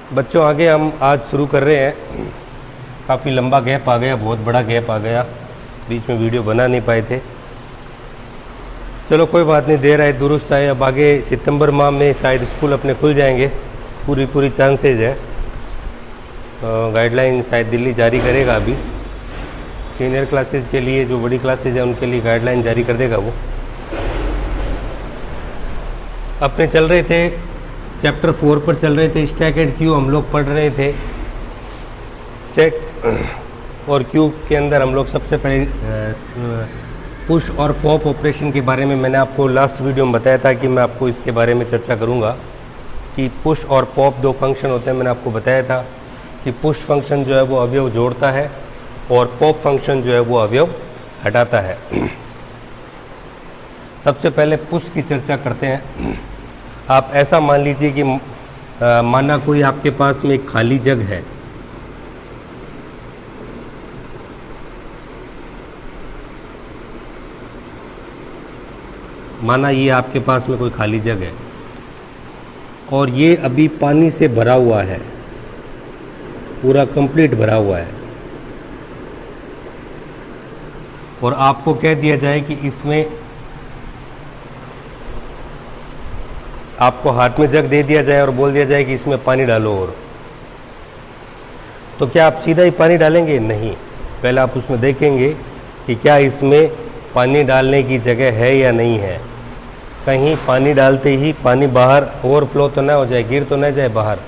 बच्चों आगे हम आज शुरू कर रहे हैं। काफ़ी लंबा गैप आ गया, बहुत बड़ा गैप आ गया, बीच में वीडियो बना नहीं पाए थे। चलो कोई बात नहीं, देर आए दुरुस्त आए। अब आगे सितंबर माह में शायद स्कूल अपने खुल जाएंगे, पूरी चांसेज है। गाइडलाइन शायद दिल्ली जारी करेगा। अभी सीनियर क्लासेस के लिए, जो बड़ी क्लासेज है उनके लिए गाइडलाइन जारी कर देगा वो। अपने चल रहे थे चैप्टर 4 पर चल रहे थे, स्टैक एंड क्यू हम लोग पढ़ रहे थे। स्टैक और क्यू के अंदर हम लोग सबसे पहले पुश और पॉप ऑपरेशन के बारे में मैंने आपको लास्ट वीडियो में बताया था कि मैं आपको इसके बारे में चर्चा करूंगा कि पुश और पॉप दो फंक्शन होते हैं। मैंने आपको बताया था कि पुश फंक्शन जो है वो अवयव जोड़ता है और पॉप फंक्शन जो है वो अवयव हटाता है। सबसे पहले पुश की चर्चा करते हैं। आप ऐसा मान लीजिए कि माना कोई आपके पास में एक खाली जग है, माना ये आपके पास में कोई खाली जग है और ये अभी पानी से भरा हुआ है, पूरा कंप्लीट भरा हुआ है, और आपको कह दिया जाए कि इसमें आपको हाथ में जग दे दिया जाए और बोल दिया जाए कि इसमें पानी डालो, और तो क्या आप सीधा ही पानी डालेंगे? नहीं, पहले आप उसमें देखेंगे कि क्या इसमें पानी डालने की जगह है या नहीं है। कहीं पानी डालते ही पानी बाहर ओवरफ्लो तो ना हो जाए, गिर तो ना जाए बाहर।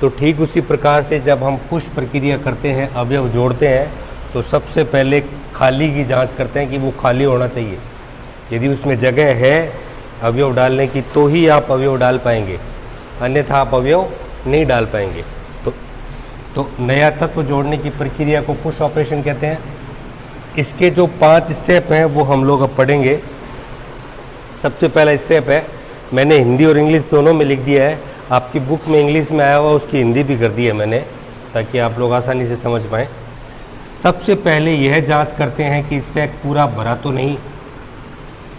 तो ठीक उसी प्रकार से जब हम पुश प्रक्रिया करते हैं, अवयव जोड़ते हैं, तो सबसे पहले खाली की जांच करते हैं कि वो खाली होना चाहिए। यदि उसमें जगह है अवयव डालने की तो ही आप अवयव डाल पाएंगे, अन्यथा आप अवयव नहीं डाल पाएंगे। तो नया तत्व जोड़ने की प्रक्रिया को पुश ऑपरेशन कहते हैं। इसके जो 5 स्टेप हैं वो हम लोग अब पढ़ेंगे। सबसे पहला स्टेप है, मैंने हिंदी और इंग्लिश दोनों में लिख दिया है। आपकी बुक में इंग्लिश में आया हुआ, उसकी हिंदी भी कर दी है मैंने, ताकि आप लोग आसानी से समझ पाएँ। सबसे पहले यह जांच करते हैं कि स्टैक पूरा भरा तो नहीं,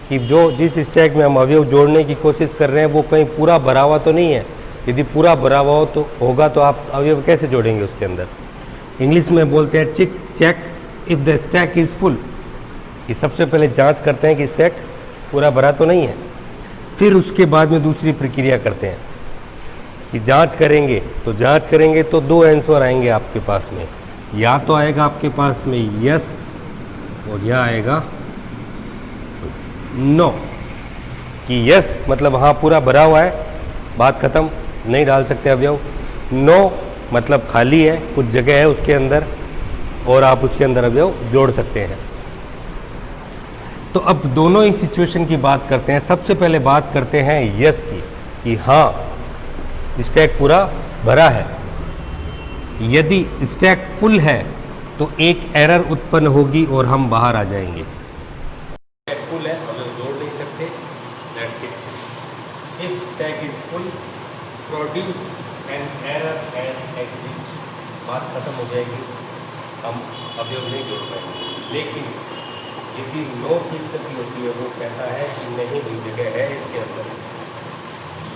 कि जो जिस स्टैक में हम अवयव जोड़ने की कोशिश कर रहे हैं वो कहीं पूरा भरा हुआ तो नहीं है। यदि पूरा भरा हुआ होगा तो आप अवयव कैसे जोड़ेंगे उसके अंदर। इंग्लिश में बोलते हैं check if the stack is full, कि सबसे पहले जांच करते हैं कि स्टैक पूरा भरा तो नहीं है। फिर उसके बाद में दूसरी प्रक्रिया करते हैं कि जांच करेंगे तो 2 आंसर आएंगे आपके पास में। या तो आएगा आपके पास में यस, और या आएगा नो, कि यस मतलब हाँ पूरा भरा हुआ है, बात ख़त्म, नहीं डाल सकते अवयव। नो मतलब खाली है, कुछ जगह है उसके अंदर और आप उसके अंदर अवयव जोड़ सकते हैं। तो अब दोनों ही सिचुएशन की बात करते हैं। सबसे पहले बात करते हैं यस की, कि हाँ स्टैक पूरा भरा है। यदि स्टैक फुल है तो एक एरर उत्पन्न होगी और हम बाहर आ जाएंगे। स्टैक फुल है, हम लोग जोड़ नहीं सकते, that's it. If stack is full produce an error and exit, बात खत्म हो जाएगी, हम अवयव नहीं जोड़ पाएंगे। लेकिन यदि नो की स्थिति होती है, वो कहता है कि नहीं भाई जगह है इसके अंदर।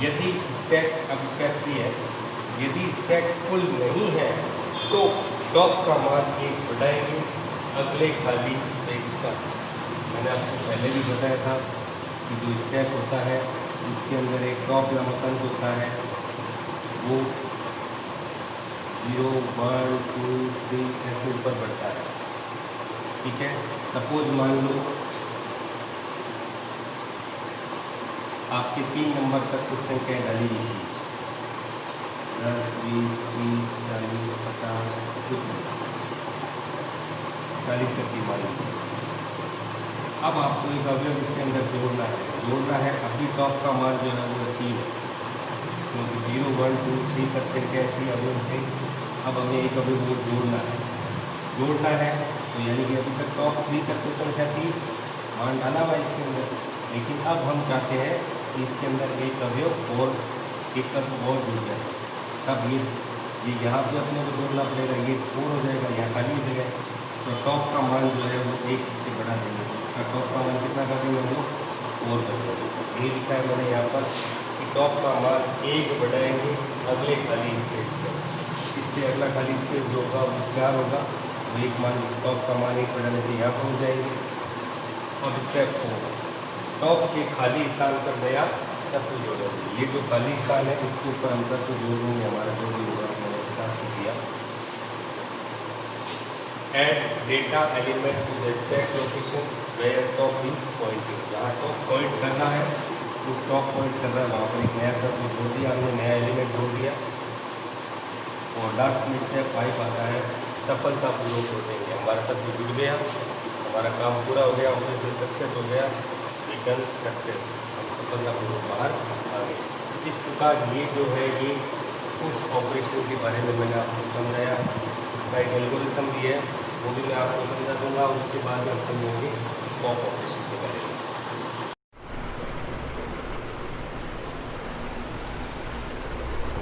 यदि स्टैक, अब स्टैक 3 है, यदि स्टैक फुल नहीं है तो टॉप का मान 1 बढ़ाएंगे अगले खाली स्पेस पर। मैंने आपको पहले भी बताया था कि जो स्टैक होता है उसके अंदर एक टॉप नामक अंक होता है, वो 0 1 2 3 ऐसे ऊपर बढ़ता है। ठीक है, सपोज मान लो आपके 3 नंबर तक कुछ संख्याएँ डाली गई थी, 10 20 30 40 50, कुछ 40 तक की मान ली। अब आपको एक अवयव इसके अंदर जोड़ना है। अभी टॉप का मान जो है वो 3 है, क्योंकि 0 1 2 3 तक संख्याएँ थी अवयव थे। अब हमें एक अवयव वो जोड़ना है, तो यानी कि अभी तक टॉप 3 तक तो संख्या थी, मान डाला हुआ इसके अंदर। लेकिन अब हम चाहते हैं कि इसके अंदर एक अवयव और एक तत्व और जुड़ जाए। तब ये यहाँ पे अपने को जोड़ना पड़ेगा, ये 4 हो जाएगा, यहाँ खाली जगह। तो टॉप का मान जो है वो 1 से बढ़ा देंगे। इसका टॉप का मान कितना कर देंगे हम लोग? 4 कर देंगे। ये लिखा है मैंने यहाँ पर कि टॉप का मान 1 बढ़ाएंगे अगले खाली स्पेस पर, इससे अगला खाली स्पेस जो होगा वो 4 होगा, वो एक मान टॉप का मान 1 बढ़ाने से यहाँ पहुँच जाएंगे। अब स्टेप 4, टॉप के खाली स्थान पर नया तत्व जोड़ेंगे। ये जो खाली स्थान है इसके ऊपर हम तत्व जोड़ देंगे, हमारा जो भी होगा मैंने स्टार्ट किया। Add data element to the stack location where top is pointing. जहाँ टॉप पॉइंट करना है तो टॉप पॉइंट कर रहा है वहाँ पर एक नया तत्व जोड़ दिया हमने, नया एलिमेंट जोड़ दिया। और लास्ट में स्टेप 5 आता है सफलतापूर्वक जोड़ेंगे। हमारा तत्व जुड़ गया, हमारा काम पूरा हो गया, ऑपरेशन सक्सेस हो गया, रिटर्न सक्सेस, हम सफलतापूर्वक बाहर आ गए। इस प्रकार ये जो है ये पुश ऑपरेशन के बारे में मैंने आपको समझाया। इसका एक एल्गोरिथम भी है, वो भी मैं आपको समझा दूंगा। उसके बाद हम समझेंगे पॉप ऑपरेशन के बारे में।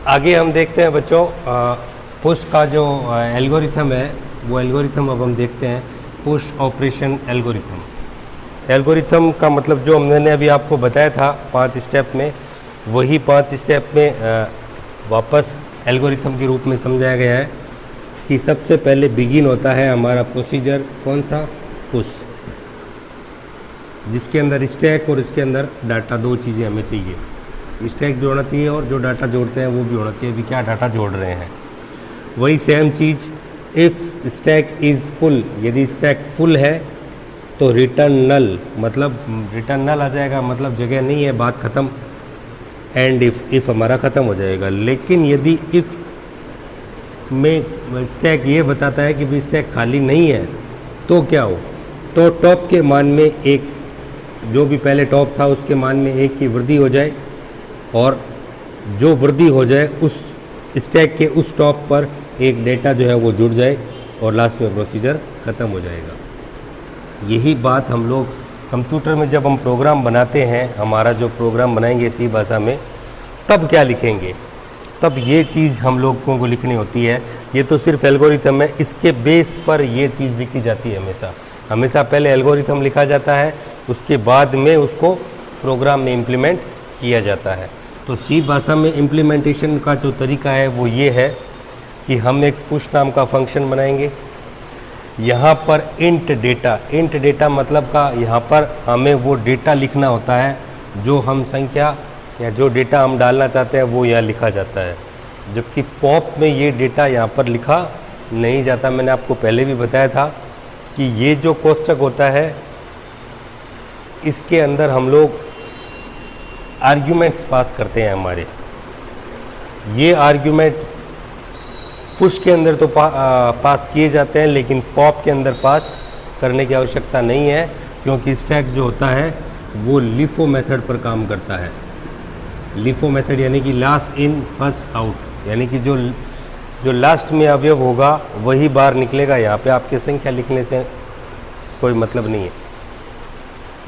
आगे हम देखते हैं बच्चों पुश का जो एल्गोरिथम है, वो एल्गोरिथम अब हम देखते हैं। Push operation algorithm. एल्गोरिथम का मतलब जो मैंने अभी आपको बताया था 5 स्टेप में, वही 5 स्टेप में वापस एल्गोरिथम के रूप में समझाया गया है कि सबसे पहले बिगिन होता है हमारा प्रोसीजर कौन सा, पुश, जिसके अंदर स्टैक और इसके अंदर डाटा, 2 चीज़ें हमें चाहिए। स्टैक भी होना चाहिए और जो डाटा जोड़ते हैं वो भी होना चाहिए। अभी क्या डाटा जोड़ रहे हैं, वही same cheese. If stack is full, यदि स्टैक फुल है तो रिटर्न नल, मतलब रिटर्न नल आ जाएगा, मतलब जगह नहीं है, बात ख़त्म। एंड इफ़ हमारा ख़त्म हो जाएगा। लेकिन यदि इफ़ में स्टैक ये बताता है कि भी स्टैक खाली नहीं है तो क्या हो, तो टॉप के मान में एक, जो भी पहले टॉप था उसके मान में 1 की वृद्धि हो जाए, और जो वृद्धि हो जाए उस स्टैक के उस टॉप पर एक डेटा जो है वो जुड़ जाए, और लास्ट में प्रोसीजर ख़त्म हो जाएगा। यही बात हम लोग कंप्यूटर में जब हम प्रोग्राम बनाते हैं, हमारा जो प्रोग्राम बनाएंगे इसी भाषा में, तब क्या लिखेंगे, तब ये चीज़ हम लोगों को लिखनी होती है। ये तो सिर्फ एल्गोरिथम है, इसके बेस पर ये चीज़ लिखी जाती है। हमेशा पहले एल्गोरिथम लिखा जाता है, उसके बाद में उसको प्रोग्राम में इम्प्लीमेंट किया जाता है। तो सी भाषा में इम्प्लीमेंटेशन का जो तरीका है वो ये है कि हम एक पुश नाम का फंक्शन बनाएंगे। यहाँ पर इंट डेटा मतलब का, यहाँ पर हमें वो डेटा लिखना होता है जो हम संख्या या जो डेटा हम डालना चाहते हैं वो यहाँ लिखा जाता है। जबकि पॉप में ये डेटा यहाँ पर लिखा नहीं जाता। मैंने आपको पहले भी बताया था कि ये जो कोष्ठक होता है इसके अंदर हम लोग आर्ग्यूमेंट्स पास करते हैं हमारे। ये आर्ग्यूमेंट पुश के अंदर तो पास किए जाते हैं, लेकिन पॉप के अंदर पास करने की आवश्यकता नहीं है, क्योंकि स्टैक जो होता है वो लिफो मेथड पर काम करता है। लिफो मेथड यानी कि लास्ट इन फर्स्ट आउट, यानी कि जो लास्ट में अवयव होगा वही बाहर निकलेगा। यहाँ पे आपके संख्या लिखने से कोई मतलब नहीं है।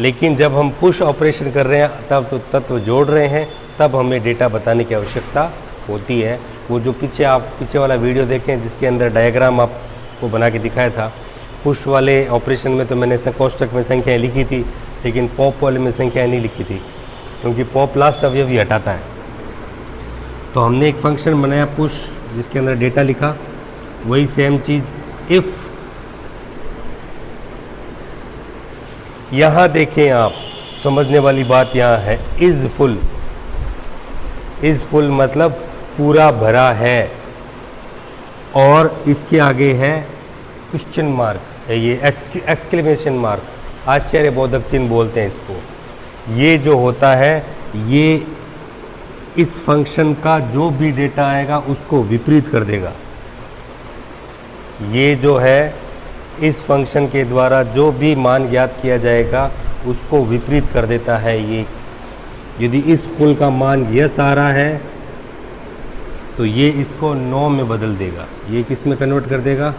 लेकिन जब हम पुश ऑपरेशन कर रहे हैं, तब तो तत्व जोड़ रहे हैं, तब हमें डेटा बताने की आवश्यकता होती है। वो जो पीछे वाला वीडियो देखें जिसके अंदर डायग्राम आपको बना के दिखाया था, पुश वाले ऑपरेशन में तो मैंने कोष्ठक में संख्याएँ लिखी थी, लेकिन पॉप वाले में संख्याएँ नहीं लिखी थी, क्योंकि पॉप लास्ट अवयव ही हटाता है। तो हमने एक फंक्शन बनाया पुश, जिसके अंदर डेटा लिखा। वही सेम चीज़ इफ़, यहाँ देखें आप, समझने वाली बात यहाँ है, इज़ फुल मतलब पूरा भरा है, और इसके आगे है क्वेश्चन मार्क, ये एक्सक्लेमेशन मार्क, आश्चर्यबोधक चिन्ह बोलते हैं इसको। ये जो होता है ये इस फंक्शन का जो भी डेटा आएगा उसको विपरीत कर देगा। ये जो है इस फंक्शन के द्वारा जो भी मान ज्ञात किया जाएगा उसको विपरीत कर देता है। ये यदि इस फुल का मान यस आ रहा है तो ये इसको 9 में बदल देगा, ये किस में कन्वर्ट कर देगा,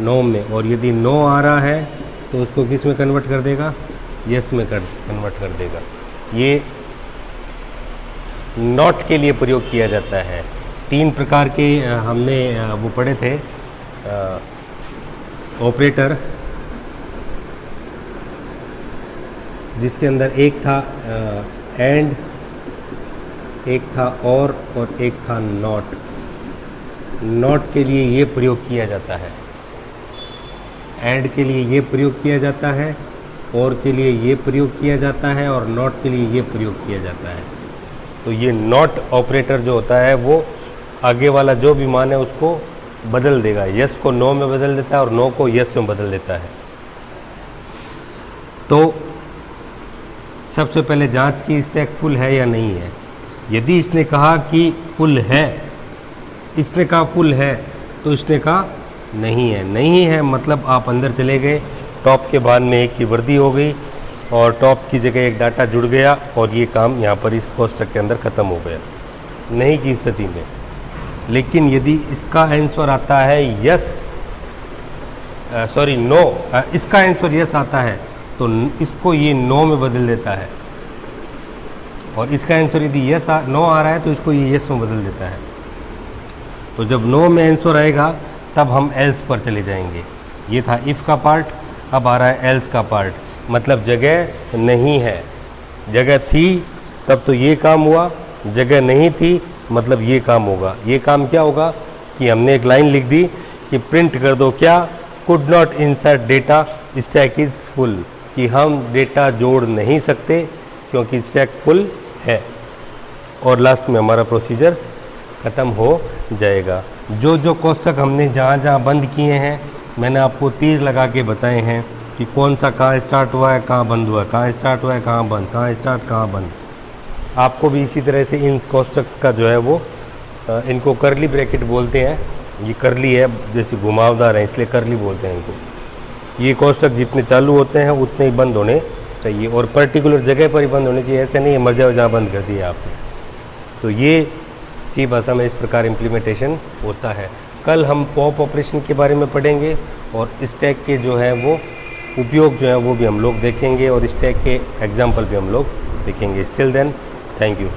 9 में। और यदि 9 आ रहा है तो उसको किस में कन्वर्ट कर देगा, यस में कन्वर्ट कर देगा। ये नॉट के लिए प्रयोग किया जाता है। 3 प्रकार के हमने वो पढ़े थे ऑपरेटर, जिसके अंदर एक था एंड, एक था और एक था नॉट। नॉट के लिए ये प्रयोग किया जाता है, ऐड के लिए ये प्रयोग किया जाता है, और के लिए ये प्रयोग किया जाता है, और नॉट के लिए ये प्रयोग किया जाता है। तो ये नॉट ऑपरेटर जो होता है वो आगे वाला जो भी मान है उसको बदल देगा, यस को नो में बदल देता है और नो को यस में बदल देता है। तो सबसे पहले जांच की स्टैक फुल है या नहीं है। यदि इसने कहा कि फुल है, इसने कहा फुल है, तो इसने कहा नहीं है। नहीं है मतलब आप अंदर चले गए, टॉप के बाद में एक की वृद्धि हो गई और टॉप की जगह एक डाटा जुड़ गया और ये काम यहाँ पर इस कोष्ठक के अंदर ख़त्म हो गया, नहीं की स्थिति में। लेकिन यदि इसका आंसर आता है यस, सॉरी नो, इसका आंसर यस आता है तो इसको ये नो में बदल देता है, और इसका आंसर यदि यस नो आ रहा है तो इसको ये यस में बदल देता है। तो जब नो में आंसर आएगा तब हम एल्स पर चले जाएंगे। ये था इफ़ का पार्ट, अब आ रहा है एल्स का पार्ट। मतलब जगह नहीं है, जगह थी तब तो ये काम हुआ, जगह नहीं थी मतलब ये काम होगा। ये काम क्या होगा कि हमने एक लाइन लिख दी कि प्रिंट कर दो क्या, could not insert data stack is full, कि हम डेटा जोड़ नहीं सकते क्योंकि स्टैक फुल है, और लास्ट में हमारा प्रोसीजर ख़त्म हो जाएगा। जो जो कोष्ठक हमने जहाँ जहाँ बंद किए हैं मैंने आपको तीर लगा के बताए हैं कि कौन सा कहाँ स्टार्ट हुआ है, कहाँ बंद हुआ है, कहाँ स्टार्ट हुआ है, कहाँ बंद, कहाँ स्टार्ट कहाँ बंद। आपको भी इसी तरह से इन कोष्ठक्स का जो है वो इनको करली ब्रैकेट बोलते हैं। ये करली है जैसे घुमावदार है इसलिए करली बोलते हैं इनको। ये कोष्ठक जितने चालू होते हैं उतने ही बंद होने चाहिए, और पर्टिकुलर जगह पर ही बंद होने चाहिए। ऐसे नहीं है मर जाओ जहाँ बंद कर दिया आपने। तो ये सी भाषा में इस प्रकार इम्प्लीमेंटेशन होता है। कल हम पॉप ऑपरेशन के बारे में पढ़ेंगे और स्टैक के जो है वो उपयोग जो है वो भी हम लोग देखेंगे, और स्टैक के एग्जाम्पल भी हम लोग देखेंगे। Still then, thank you.